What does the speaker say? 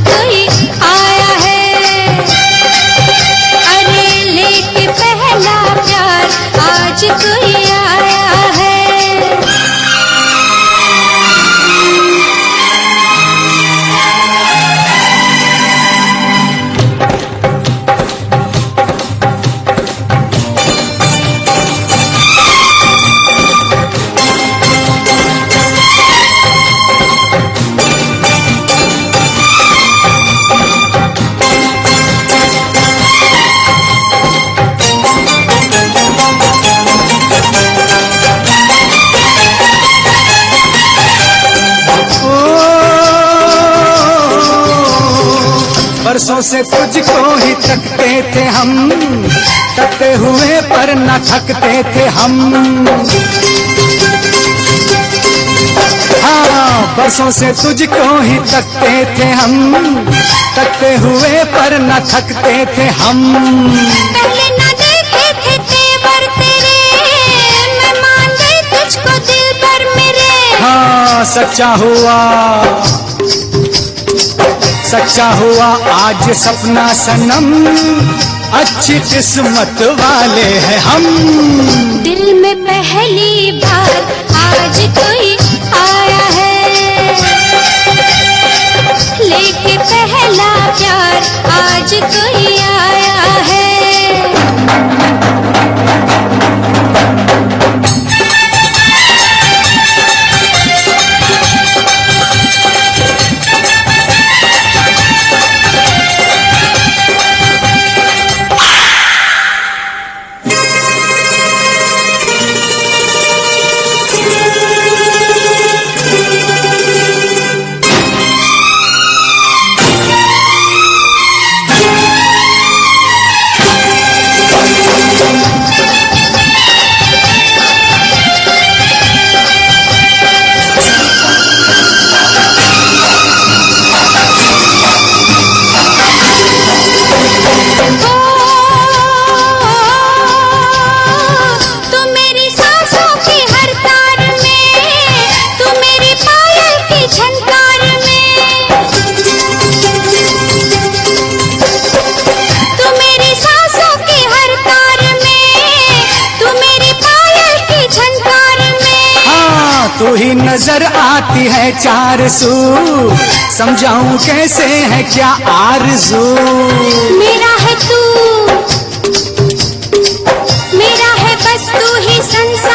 कोई आया है। अरे लेके पहला प्यार आज कोई आया है। बरसों से तुझको ही तकते थे हम, तकते हुए पर न थकते थे हम। हाँ, बरसों से तुझको ही तकते थे हम, तकते हुए पर न थकते थे हम। पहले न देखे थे तेवर तेरे, मैं मान गई तुझको दिल भर मेरे। हाँ, सच्चा हुआ आज सपना सनम, अच्छी किस्मत वाले हैं हम। दिल में पहली बार आज कोई आया है। लेके पहला प्यार आज कोई आया है। तू ही नजर आती है चार सू, समझाऊं कैसे है क्या आरज़ू। मेरा है तू, मेरा है बस तू ही संसार।